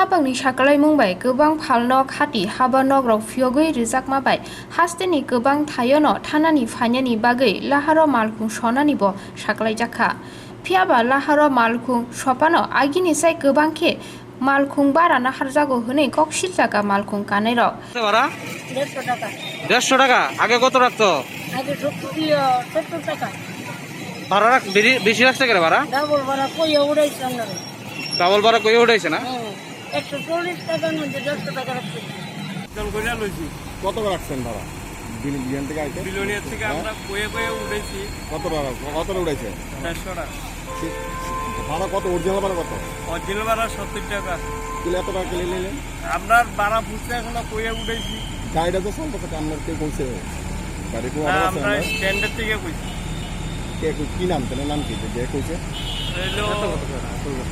habangni sakalai mungbai gobang phalno khati habanok rok phiogoi rijak mabai hasteni gobang thayono thanani phainani bagai laharo malkhung sonani bo sakalai jakha phiaba laharo malkhung sopano agini sai gobang khe malkhung barana harjago hone koksil jaga malkhung kanai rok ভাড়া 150 টাকা 150 টাকা আগে কত রাখতো আগে 70 টাকা ভাড়া বেশি রাখছে কেন ভাড়া ডাবল ভাড়া কই উড়াইছে আপনারা ডাবল ভাড়া কই উঠাইছে না 140 টাকার মধ্যে 100 টাকা রাখছে জল কইরা লইছি কত রাখছেন ভাড়া বিলিয়ন থেকে আইতে বিলোনিয়া থেকে আমরা কয়ে উঠেছি কত কত উঠাইছে 150 টাকা ভাড়া কত অরিজিনাল ভাড়া কত অরিজিনাল ভাড়া 70 টাকা কিলো এত টাকা কিলো নিলেন আপনার ভাড়া বুঝতে এখন কয়ে উঠেছি গাড়িটা তো চলতেছে আপনার কে কইছে গাড়ি কো হ্যাঁ, আছে আমরা স্ট্যান্ডার্ড থেকে কইছি কে কি নাম তার নাম কি যে কইছে হলো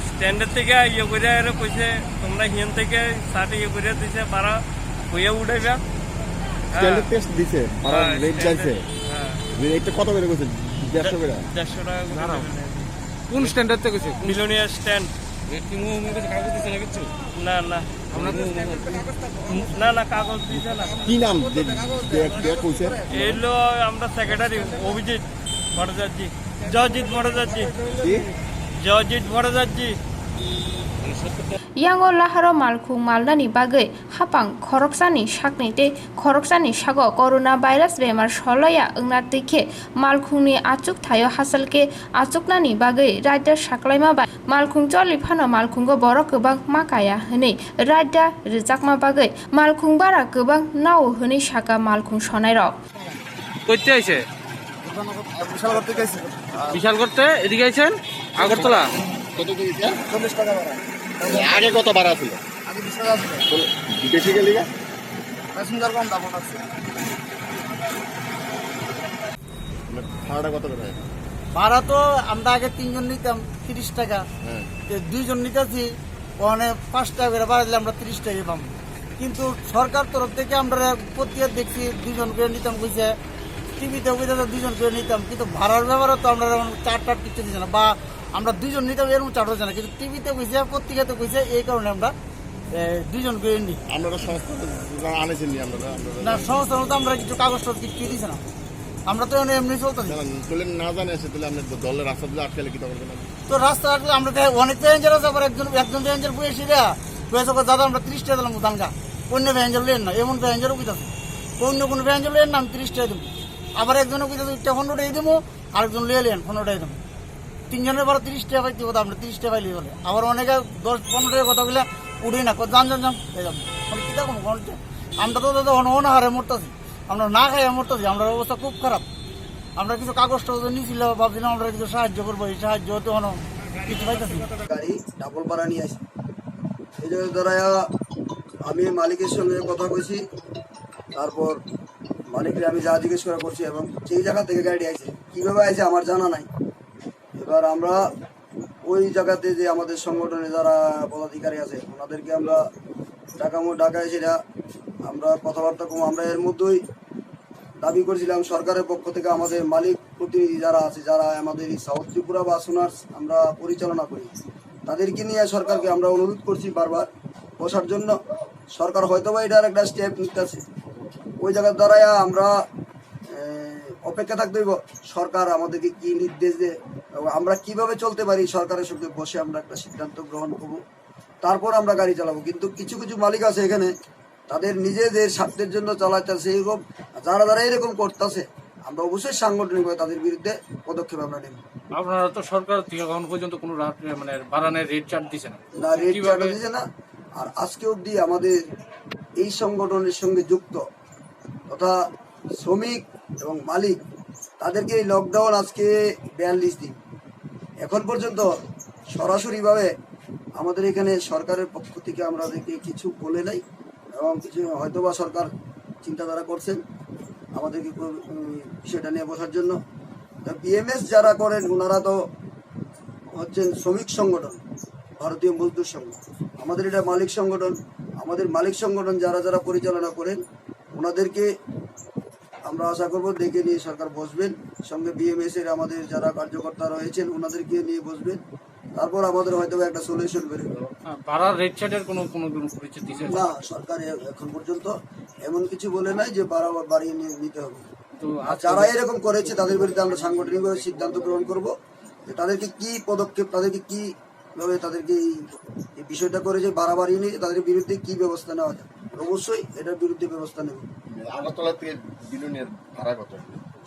স্ট্যান্ডার্ড থেকে ইয়ে করে আরে কইছে তোমরা হিয়ান থেকে সাথে ইয়ে করে দিছে ভাড়া কয়ে উঠাইবা স্ট্যান্ডার্ড টেস্ট দিছে ভাড়া হ্যাঁ, রেট যাইছে হ্যাঁ রেটটা কত করে কইছে 150 করে 150 টাকা কোন স্ট্যান্ডার্ড থেকে কইছে বিলোনিয়া স্ট্যান্ড কি মু কাছে কাগজ দিছে না কিছু না না না কাগজ দিছে না কি নাম যে কইছে এলো আমরা সেক্রেটারি অভিজিৎ ভট্টাচার্য জয়জিৎ ভট্টাচার্য কি Joyjit Bhattacharya yango laharo malkhung malnani bagai hapang khoroksani sakni te khoroksani sago corona virus bemar soloya ongna dekhe malkhungni achuk thayo hasalke achuknani bagai raida saklaima bai malkhung choli phano malkhungo borok gobang makaya hne raida rijakma bagai malkhung bara gobang nao hne saka malkhung sonai rok কইতে আইছে বিশাল করতে এদিকে আইছেন আগরতলা কত কইছে 40 টাকা ভাড়া আগে কত ভাড়া ছিল আগে 20 টাকা ছিল বেশি গেলি গা প্যাসেঞ্জার কম দাম আছে ভাড়াটা কত করে ভাড়া তো আমরা আগে 3 জন নিতাম 30 টাকা হ্যাঁ 2 জন নিতেছি ওখানে 5 টাকা করে ভাড়া দিলে আমরা 30 টাকা পাবো কিন্তু সরকার তরফ থেকে আমরা প্রত্যেক দেখছি 2 জন করে নিতাম কইছে টিভিতে কইছে 2 জন করে নিতাম কিন্তু ভাড়ার ব্যাপারে তো আমরা চার কিছু দিছে না বা আমরা 2 জন নিতাম এরকম চারটা জানা কিন্তু টিভিতে কইছে পত্রিকাতে কইছে এই কারণে আমরা 2 জন করে নিই আমরা সংস্থা আনেছেন আমরা না সমস্যা তো আমরা কিছু কাগজপত্র কিছু দিছে না আমরা তো এমনি চলতেছি তাহলে না জানে এসে তাহলে আপনি দলের রাস্তা দিয়ে আটকালে কি করবেন তো রাস্তা আসলে আমরা অনেক প্যাসেঞ্জার আছে আবার একজন প্যাসেঞ্জার বসে দেয়া বসে দাদা আমরা 30 টাকা দিলাম দাঙ্গা অন্য প্যাসেঞ্জার লেন না এমন প্যাসেঞ্জারও কইতাছে অন্য কোনো প্যাসেঞ্জার লেন না আমি 30 টাকা দেবো আবার একজনও কইতাছে 15 টাকা দেবো আরেকজন লিয়ে লেন 15 টাকা দেবো 3 জনের পর 30 টাকা পাইতে কথা আমরা 30 টাকা পাইলে বলে আবার অনেকে 10-15 টাকা কথা বলে উঠেই না যান মানে কি দেখো আমরা তো দাদা অনাহারে মরতেছি আমরা না খাই মরতেছি আমরা অবস্থা খুব খারাপ আমরা কিছু কাগজ টাগজ নিয়েছিল ভাবছিলাম আমরা কিছু সাহায্য করবো এই সাহায্য হতে হনো কিছু পাইতেছি গাড়ি ডাবল ভাড়া নিয়ে আসি এই জন্য ধরা আমি মালিকের সঙ্গে কথা কইছি তারপর মালিককে আমি যা জিজ্ঞেস করা করছি এবং যেই জায়গা থেকে গাড়ি আইছে কীভাবে আইছে আমার জানা নাই এবার আমরা ওই জায়গাতে যে আমাদের সংগঠনে যারা পদাধিকারী আছে ওনাদেরকে আমরা ঢাকা এসে আমরা কথাবার্তা কম আমরা এর মধ্যেই দাবি করেছিলাম সরকারের পক্ষ থেকে আমাদের মালিক প্রতিনিধি যারা আছে যারা আমাদের এই সাউথ ত্রিপুরা বা সোনার আমরা পরিচালনা করি তাদেরকে নিয়ে সরকারকে আমরা অনুরোধ করছি বারবার বসার জন্য সরকার হয়তো বা এটার একটা স্টেপ নিতেছে ওই জায়গার দ্বারাই আমরা অপেক্ষা থাকতে হইব সরকার আমাদেরকে কি নির্দেশ দেয় এবং আমরা কিভাবে চলতে পারি সরকারের সঙ্গে বসে আমরা একটা সিদ্ধান্ত গ্রহণ করব তারপর আমরা গাড়ি চালাবো কিন্তু কিছু কিছু মালিক আছে এখানে তাদের নিজেদের স্বার্থের জন্য চালাইতেছে এরকম যারা এরকম করতেছে আমরা অবশ্যই সাংগঠনিকভাবে তাদের বিরুদ্ধে পদক্ষেপ আমরা নেব আপনারা তো সরকার থেকে এখন পর্যন্ত কোনো মানে ভাড়ানের রেট চার্ট দিছে না না রেট চার্ট দিচ্ছে না আর আজকে অবধি আমাদের এই সংগঠনের সঙ্গে যুক্ত তথা শ্রমিক এবং মালিক তাদেরকে এই লকডাউন আজকে 42 দিন এখন পর্যন্ত সরাসরিভাবে আমাদের এখানে সরকারের পক্ষ থেকে আমাদেরকে কিছু বলে নাই এবং কিছু হয়তোবা সরকার চিন্তাধারা করছেন আমাদেরকে বিষয়টা নিয়ে বসার জন্য বিএমএস যারা করেন ওনারা তো হচ্ছেন শ্রমিক সংগঠন ভারতীয় মজদুর সংঘ আমাদের এটা মালিক সংগঠন আমাদের মালিক সংগঠন যারা যারা পরিচালনা করেন ওনাদেরকে আমরা আশা করব ডেকে নিয়ে সরকার বসবেন সঙ্গে বিএমএস এর আমাদের যারা কার্যকর্তা রয়েছেন ওনাদেরকে নিয়ে বসবেন তারপর আমাদের হয়তো একটা সলিউশন বেরোবে। ভাড়ার রেট চার্টের কোনো কোনো কোনো পরিচয় দিয়েছে না, সরকার এখন পর্যন্ত এমন কিছু বলে নাই যে বাড়িয়ে নিতে হবে। তো আর যারা এরকম করেছে তাদের বিরুদ্ধে আমরা সাংগঠনিকভাবে সিদ্ধান্ত গ্রহণ করব যে তাদেরকে কি পদক্ষেপ, তাদেরকে কি ভাবে তাদেরকে এই বিষয়টা করে যে বাড়াবাড়ি নিয়ে তাদের বিরুদ্ধে কি ব্যবস্থা নেওয়া যায়, অবশ্যই এটার বিরুদ্ধে ব্যবস্থা নেব। আগরতলা থেকে বিলুনের ভাড়া কত?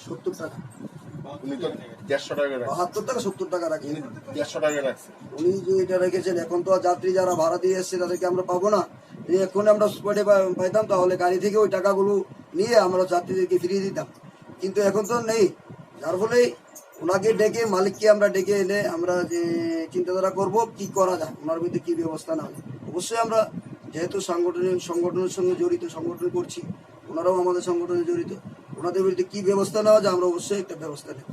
70 টাকা, উনি তো 150 টাকা রাখছে। 72 টাকা 70 টাকা রাখি। উনি 150 টাকা রাখছে। উনি যে এটা রেখেছেন, এখন তো আর যাত্রী যারা ভাড়া দিয়ে এসছে তাদেরকে আমরা পাবো না। যদি এখন আমরা স্পটে পাইতাম তাহলে গাড়ি থেকে ওই টাকাগুলো নিয়ে আমরা যাত্রীদেরকে ফিরিয়ে দিতাম, কিন্তু এখন তো নেই। যার ফলে ওনাকে ডেকে, মালিককে আমরা ডেকে এনে আমরা যে চিন্তাধারা করব কি করা যায়, ওনার বিরুদ্ধে কি ব্যবস্থা নেওয়া যায়। অবশ্যই আমরা যেহেতু সংগঠনের সঙ্গে জড়িত, সংগঠন করছি, ওনারাও আমাদের সংগঠনে জড়িত, ওনাদের বিরুদ্ধে কি ব্যবস্থা নেওয়া যায় আমরা অবশ্যই একটা ব্যবস্থা নেব।